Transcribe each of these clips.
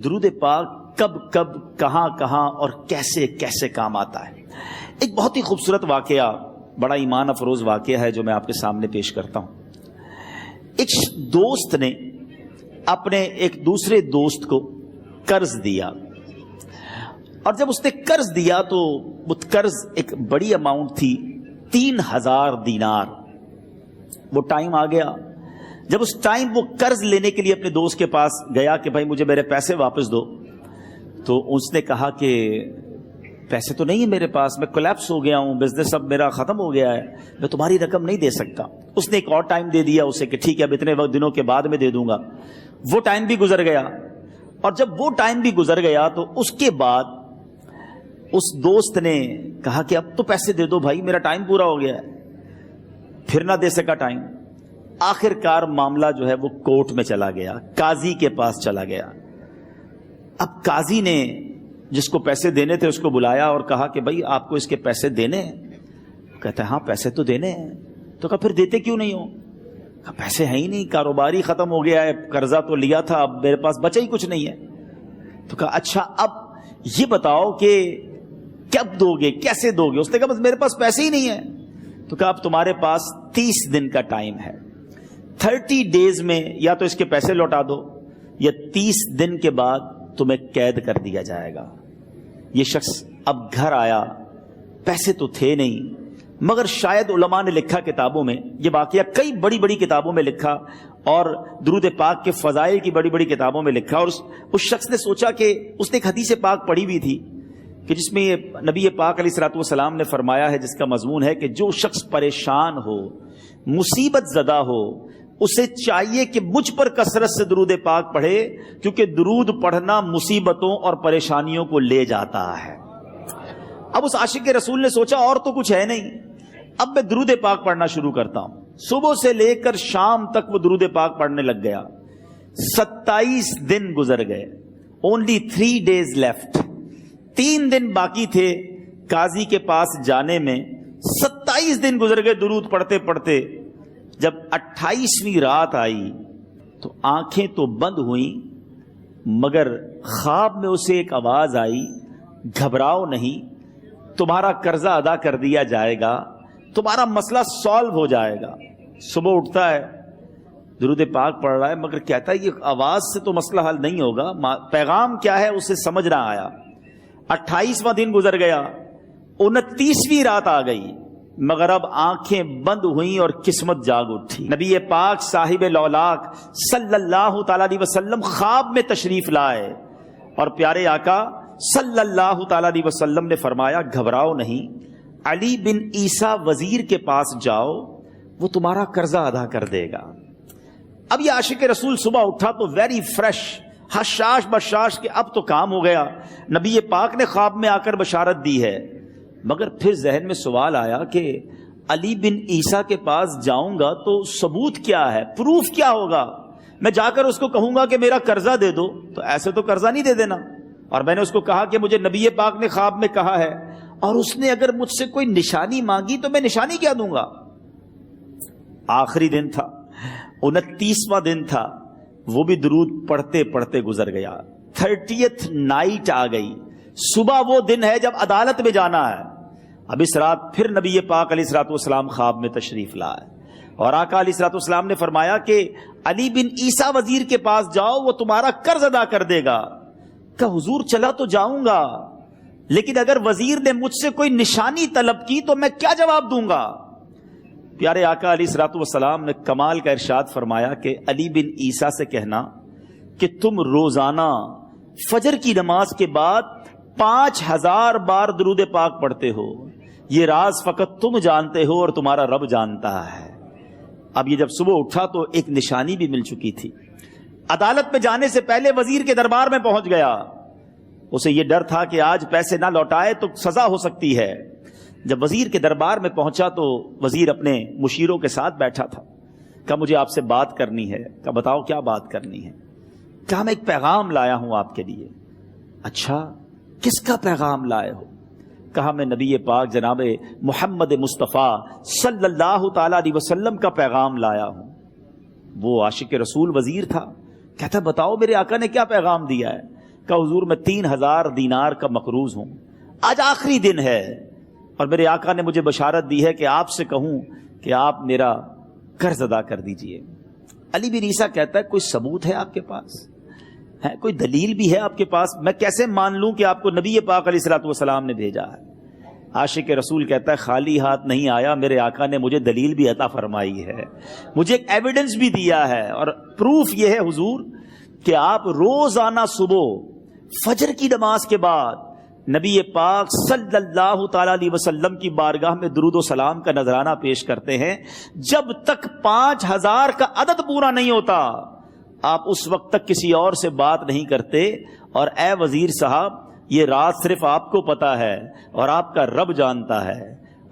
درود پاک کب کب کہاں کہاں اور کیسے کیسے کام آتا ہے. ایک بہت ہی خوبصورت واقعہ، بڑا ایمان افروز واقعہ ہے جو میں آپ کے سامنے پیش کرتا ہوں. ایک دوست نے اپنے ایک دوسرے دوست کو قرض دیا، اور جب اس نے قرض دیا تو وہ قرض ایک بڑی اماؤنٹ تھی، 3000 دینار. وہ ٹائم آ گیا جب اس ٹائم وہ قرض لینے کے لیے اپنے دوست کے پاس گیا کہ بھائی مجھے میرے پیسے واپس دو. تو اس نے کہا کہ پیسے تو نہیں ہے میرے پاس، میں کولیپس ہو گیا ہوں، بزنس اب میرا ختم ہو گیا ہے، میں تمہاری رقم نہیں دے سکتا. اس نے ایک اور ٹائم دے دیا اسے کہ ٹھیک ہے اب اتنے دنوں کے بعد میں دے دوں گا. وہ ٹائم بھی گزر گیا، اور جب وہ ٹائم بھی گزر گیا تو اس کے بعد اس دوست نے کہا کہ اب تو پیسے دے دو بھائی، میرا ٹائم پورا ہو گیا ہے. پھر نہ دے سکا ٹائم. آخر کار معاملہ جو ہے وہ کورٹ میں چلا گیا، قاضی کے پاس چلا گیا. اب قاضی نے جس کو پیسے دینے تھے اس کو بلایا اور کہا کہ بھائی آپ کو اس کے پیسے دینے ہیں؟ کہتا ہے ہاں پیسے تو دینے ہیں. تو کہا پھر دیتے کیوں نہیں ہو؟ کہا پیسے ہیں ہی نہیں، کاروباری ختم ہو گیا ہے، قرضہ تو لیا تھا، اب میرے پاس بچا ہی کچھ نہیں ہے. تو کہا اچھا اب یہ بتاؤ کہ کب دو گے، کیسے دو گے؟ اس نے کہا بس میرے پاس پیسے ہی نہیں ہے. تو کہا اب تمہارے پاس 30 دن کا ٹائم ہے، 30 ڈیز میں یا تو اس کے پیسے لوٹا دو یا 30 دن کے بعد تمہیں قید کر دیا جائے گا. یہ شخص اب گھر آیا، پیسے تو تھے نہیں، مگر شاید علماء نے لکھا کتابوں میں، یہ واقعہ کئی بڑی بڑی کتابوں میں لکھا اور درود پاک کے فضائل کی بڑی بڑی کتابوں میں لکھا. اور اس شخص نے سوچا کہ اس نے ایک حدیث پاک پڑھی ہوئی تھی کہ جس میں نبی پاک علیہ الصلوۃ والسلام نے فرمایا ہے، جس کا مضمون ہے کہ جو شخص پریشان ہو، مصیبت زدہ ہو، اسے چاہیے کہ مجھ پر کثرت سے درود پاک پڑھے، کیونکہ درود پڑھنا مصیبتوں اور پریشانیوں کو لے جاتا ہے. اب اس عاشق رسول نے سوچا اور تو کچھ ہے نہیں، اب میں درود پاک پڑھنا شروع کرتا ہوں. صبح سے لے کر شام تک وہ درود پاک پڑھنے لگ گیا. 27 دن گزر گئے، only 3 days left. 3 دن باقی تھے قاضی کے پاس جانے میں. 27 دن گزر گئے درود پڑھتے پڑھتے. جب 28ویں رات آئی تو آنکھیں تو بند ہوئیں، مگر خواب میں اسے ایک آواز آئی، گھبراؤ نہیں، تمہارا قرضہ ادا کر دیا جائے گا، تمہارا مسئلہ سالو ہو جائے گا. صبح اٹھتا ہے، درود پاک پڑھ رہا ہے، مگر کہتا ہے یہ آواز سے تو مسئلہ حل نہیں ہوگا، پیغام کیا ہے اسے سمجھ نہ آیا. 28واں دن گزر گیا، 29ویں رات آ گئی، مگر اب آنکھیں بند ہوئیں اور قسمت جاگ اٹھی. نبی پاک صاحب لولاک صلی اللہ تعالی علیہ وسلم خواب میں تشریف لائے اور پیارے آقا صلی اللہ تعالی علیہ وسلم نے فرمایا گھبراؤ نہیں، علی بن عیسیٰ وزیر کے پاس جاؤ، وہ تمہارا قرضہ ادا کر دے گا. اب یہ عاشق رسول صبح اٹھا تو ویری فریش، حشاش بشاش کہ اب تو کام ہو گیا، نبی پاک نے خواب میں آ کر بشارت دی ہے. مگر پھر ذہن میں سوال آیا کہ علی بن عیسیٰ کے پاس جاؤں گا تو ثبوت کیا ہے، پروف کیا ہوگا؟ میں جا کر اس کو کہوں گا کہ میرا قرضہ دے دو، تو ایسے تو قرضہ نہیں دے دینا. اور میں نے اس کو کہا کہ مجھے نبی پاک نے خواب میں کہا ہے، اور اس نے اگر مجھ سے کوئی نشانی مانگی تو میں نشانی کیا دوں گا؟ آخری دن تھا، 29واں دن تھا، وہ بھی درود پڑھتے پڑھتے گزر گیا. 30th نائٹ آ گئی، صبح وہ دن ہے جب عدالت میں جانا ہے. اب اس رات پھر نبی پاک علیہ الصلوۃ والسلام خواب میں تشریف لائے اور آقا علیہ الصلوۃ والسلام نے فرمایا کہ علی بن عیسیٰ وزیر کے پاس جاؤ، وہ تمہارا قرض ادا کر دے گا. کہ حضور چلا تو جاؤں گا، لیکن اگر وزیر نے مجھ سے کوئی نشانی طلب کی تو میں کیا جواب دوں گا؟ پیارے آقا علیہ الصلوۃ والسلام نے کمال کا ارشاد فرمایا کہ علی بن عیسیٰ سے کہنا کہ تم روزانہ فجر کی نماز کے بعد 5000 بار درود پاک پڑھتے ہو، یہ راز فقط تم جانتے ہو اور تمہارا رب جانتا ہے. اب یہ جب صبح اٹھا تو ایک نشانی بھی مل چکی تھی. عدالت میں جانے سے پہلے وزیر کے دربار میں پہنچ گیا. اسے یہ ڈر تھا کہ آج پیسے نہ لوٹائے تو سزا ہو سکتی ہے. جب وزیر کے دربار میں پہنچا تو وزیر اپنے مشیروں کے ساتھ بیٹھا تھا. کہا مجھے آپ سے بات کرنی ہے. کہا بتاؤ کیا بات کرنی ہے؟ کہا میں ایک پیغام لایا ہوں آپ کے لیے. اچھا کس کا پیغام لائے ہو؟ کہا میں نبی پاک جناب محمد مصطفیٰ صلی اللہ تعالی علیہ وسلم کا پیغام لایا ہوں. وہ عاشق رسول وزیر تھا. کہتا بتاؤ میرے آقا نے کیا پیغام دیا ہے؟ کہ حضور میں 3000 دینار کا مقروض ہوں، آج آخری دن ہے اور میرے آقا نے مجھے بشارت دی ہے کہ آپ سے کہوں کہ آپ میرا قرض ادا کر دیجئے۔ علی بن عیسیٰ کہتا ہے کوئی ثبوت ہے آپ کے پاس؟ ہے کوئی دلیل بھی ہے آپ کے پاس؟ میں کیسے مان لوں کہ آپ کو نبی پاک علیہ الصلوۃ والسلام نے بھیجا ہے؟ عاشق رسول کہتا ہے خالی ہاتھ نہیں آیا، میرے آقا نے مجھے دلیل بھی عطا فرمائی ہے، مجھے ایک ایویڈنس بھی دیا ہے، اور پروف یہ ہے حضور کہ آپ روزانہ صبح فجر کی نماز کے بعد نبی پاک صلی اللہ تعالی علیہ وسلم کی بارگاہ میں درود و سلام کا نذرانہ پیش کرتے ہیں۔ جب تک 5000 کا عدد پورا نہیں ہوتا آپ اس وقت تک کسی اور سے بات نہیں کرتے، اور اے وزیر صاحب یہ رات صرف آپ کو پتا ہے اور آپ کا رب جانتا ہے۔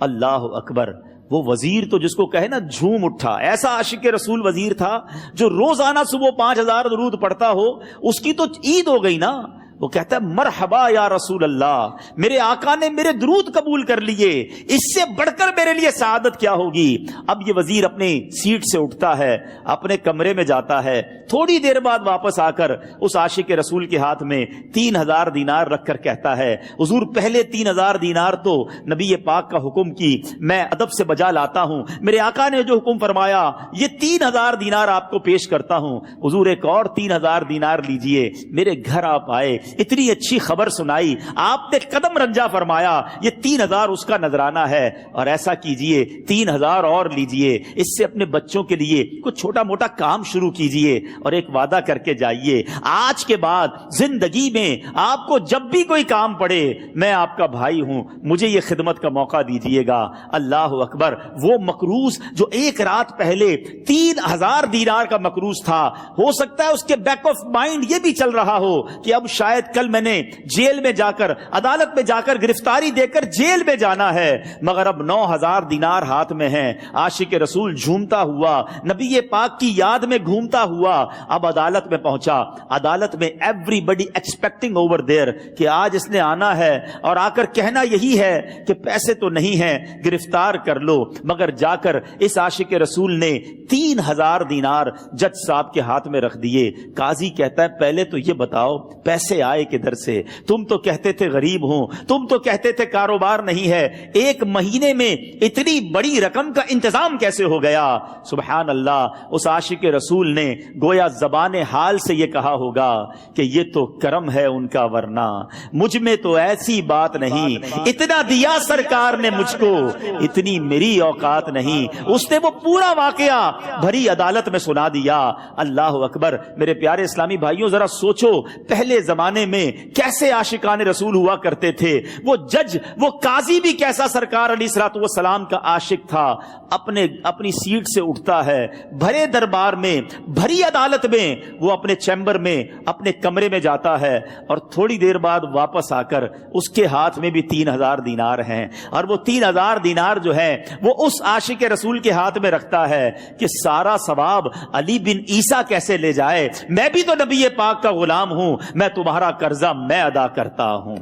اللہ اکبر، وہ وزیر تو جس کو کہے نا جھوم اٹھا، ایسا عاشق رسول وزیر تھا جو روزانہ صبح 5000 درود پڑھتا ہو، اس کی تو عید ہو گئی نا۔ وہ کہتا ہے مرحبا یا رسول اللہ، میرے آقا نے میرے درود قبول کر لیے، اس سے بڑھ کر میرے لیے سعادت کیا ہوگی۔ اب یہ وزیر اپنی سیٹ سے اٹھتا ہے، اپنے کمرے میں جاتا ہے، تھوڑی دیر بعد واپس آ کر اس عاشق رسول کے ہاتھ میں 3000 دینار رکھ کر کہتا ہے حضور پہلے 3000 دینار تو نبی پاک کا حکم کی میں ادب سے بجا لاتا ہوں، میرے آقا نے جو حکم فرمایا یہ 3000 دینار آپ کو پیش کرتا ہوں، حضور ایک اور 3000 دینار لیجئے۔ میرے گھر آپ آئے، اتنی اچھی خبر سنائی، آپ نے قدم رنجا فرمایا، یہ 3000 اس کا نذرانہ ہے، اور ایسا کیجئے 3000 اور لیجئے، اس سے اپنے بچوں کے لیے کچھ چھوٹا موٹا کام شروع کیجئے اور ایک وعدہ کر کے جائیے، آج کے بعد زندگی میں آپ کو جب بھی کوئی کام پڑے میں آپ کا بھائی ہوں، مجھے یہ خدمت کا موقع دیجئے گا۔ اللہ اکبر، وہ مقروض جو ایک رات پہلے 3000 دینار کا مقروض تھا، ہو سکتا ہے اس کے بیک آف مائنڈ یہ بھی چل رہا ہو کہ اب شاید کل میں نے جیل میں جا کر، عدالت میں جا کر گرفتاری دے کر جیل میں جانا ہے، مگر اب 9000 دینار ہاتھ میں ہیں۔ عاشق رسول جھومتا ہوا نبی پاک کی یاد میں گھومتا ہوا اب عدالت میں پہنچا۔ عدالت میں everybody expecting over there کہ آج اس نے آنا ہے اور آ کر کہنا یہی ہے کہ پیسے تو نہیں ہیں، گرفتار کر لو، مگر جا کر اس عاشق رسول نے 3000 دینار جج صاحب کے ہاتھ میں رکھ دیے۔ قاضی کہتا ہے پہلے تو یہ بتاؤ پیسے آئے کدھر سے؟ تم تو کہتے تھے غریب ہوں، تم تو کہتے تھے کاروبار نہیں ہے، ایک مہینے میں اتنی بڑی رقم کا انتظام کیسے ہو گیا؟ سبحان اللہ، اس عاشق رسول نے گویا زبان حال سے یہ کہا ہوگا کہ یہ تو کرم ہے ان کا، ورنہ مجھ میں تو ایسی بات نہیں، اتنا دیا سرکار نے مجھ کو، اتنی میری اوقات نہیں۔ اس نے وہ پورا واقعہ بھری عدالت میں سنا دیا۔ اللہ اکبر، میرے پیارے اسلامی بھائیوں ذرا سوچو پہلے زمانے میں کیسے عاشقان رسول ہوا کرتے تھے، وہ جج، وہ قاضی بھی کیسا سرکار علیہ الصلوۃ والسلام کا عاشق تھا۔ اپنی سیٹ سے اٹھتا ہے، بھرے دربار میں، بھری عدالت میں، وہ اپنے چیمبر میں، اپنے کمرے میں جاتا ہے، اور تھوڑی دیر بعد واپس آ کر اس کے ہاتھ میں بھی 3000 دینار ہیں، اور وہ 3000 دینار جو ہے وہ اس عاشق رسول کے ہاتھ میں رکھتا ہے کہ سارا ثواب علی بن عیسیٰ کیسے لے جائے، میں بھی تو نبی پاک کا غلام ہوں، میں تمہارا قرضہ میں ادا کرتا ہوں۔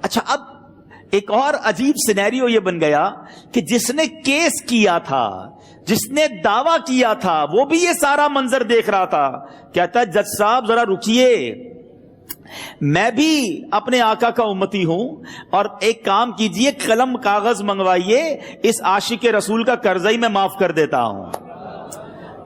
اچھا، اب ایک اور عجیب سینیریو یہ بن گیا کہ جس نے کیس کیا تھا، جس نے دعویٰ کیا تھا، وہ بھی یہ سارا منظر دیکھ رہا تھا۔ کہتا ہے جج صاحب ذرا رکیے، میں بھی اپنے آقا کا امتی ہوں، اور ایک کام کیجئے، قلم کاغذ منگوائیے، اس عاشق رسول کا قرضہ ہی میں معاف کر دیتا ہوں۔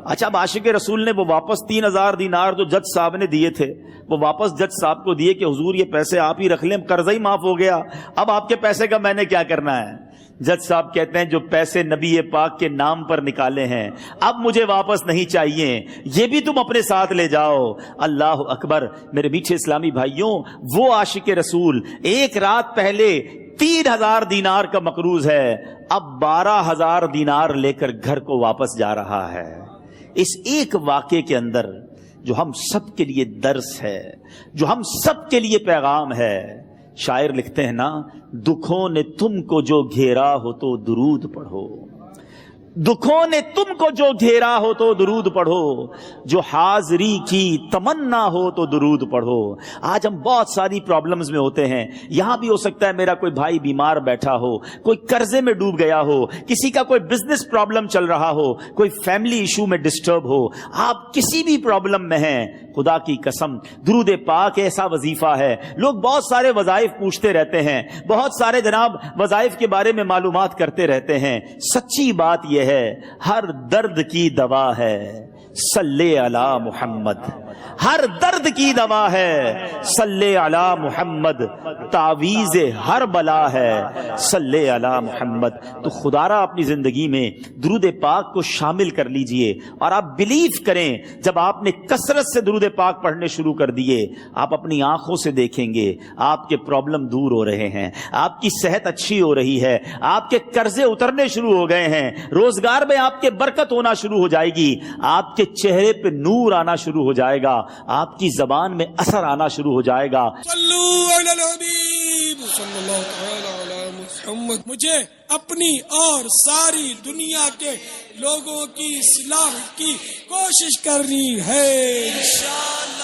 اچھا، اب عاشق رسول نے وہ واپس 3000 دینار جو جج صاحب نے دیے تھے وہ واپس جج صاحب کو دیے کہ حضور یہ پیسے آپ ہی رکھ لیں، قرضہ ہی معاف ہو گیا، اب آپ کے پیسے کا میں نے کیا کرنا ہے؟ جج صاحب کہتے ہیں جو پیسے نبی پاک کے نام پر نکالے ہیں اب مجھے واپس نہیں چاہیے، یہ بھی تم اپنے ساتھ لے جاؤ۔ اللہ اکبر، میرے میٹھے اسلامی بھائیوں، وہ عاشق رسول ایک رات پہلے 3000 دینار کا مقروض ہے، اب 12000 دینار لے کر گھر کو واپس جا رہا ہے۔ اس ایک واقعے کے اندر جو ہم سب کے لیے درس ہے، جو ہم سب کے لیے پیغام ہے، شاعر لکھتے ہیں نا، دکھوں نے تم کو جو گھیرا ہو تو درود پڑھو، دکھوں نے تم کو جو گھیرا ہو تو درود پڑھو، جو حاضری کی تمنا ہو تو درود پڑھو۔ آج ہم بہت ساری پرابلمز میں ہوتے ہیں، یہاں بھی ہو سکتا ہے میرا کوئی بھائی بیمار بیٹھا ہو، کوئی قرضے میں ڈوب گیا ہو، کسی کا کوئی بزنس پرابلم چل رہا ہو، کوئی فیملی ایشو میں ڈسٹرب ہو، آپ کسی بھی پرابلم میں ہیں، خدا کی قسم درود پاک ایسا وظیفہ ہے. لوگ بہت سارے وظائف پوچھتے رہتے ہیں, بہت سارے جناب وظائف کے بارے میں معلومات کرتے رہتے ہیں. سچی بات یہ ہے ہر درد کی دوا ہے صلی علی محمد. ہر درد کی دوا ہے صلی علی محمد. تعویذ ہر بلا ہے صلی علی محمد. تو خدا را اپنی زندگی میں درود پاک کو شامل کر لیجئے, اور آپ بلیو کریں جب آپ نے کثرت سے درود پاک پڑھنے شروع کر دیے, آپ اپنی آنکھوں سے دیکھیں گے آپ کے پرابلم دور ہو رہے ہیں, آپ کی صحت اچھی ہو رہی ہے, آپ کے قرضے اترنے شروع ہو گئے ہیں, روزگار میں آپ کے برکت ہونا شروع ہو جائے گی, آپ کے چہرے پہ نور آنا شروع ہو جائے گا, آپ کی زبان میں اثر آنا شروع ہو جائے گا. صلو علی الحبیب صلی اللہ تعالی علی محمد. مجھے اپنی اور ساری دنیا کے لوگوں کی اصلاح کی کوشش کرنی ہے انشاءاللہ.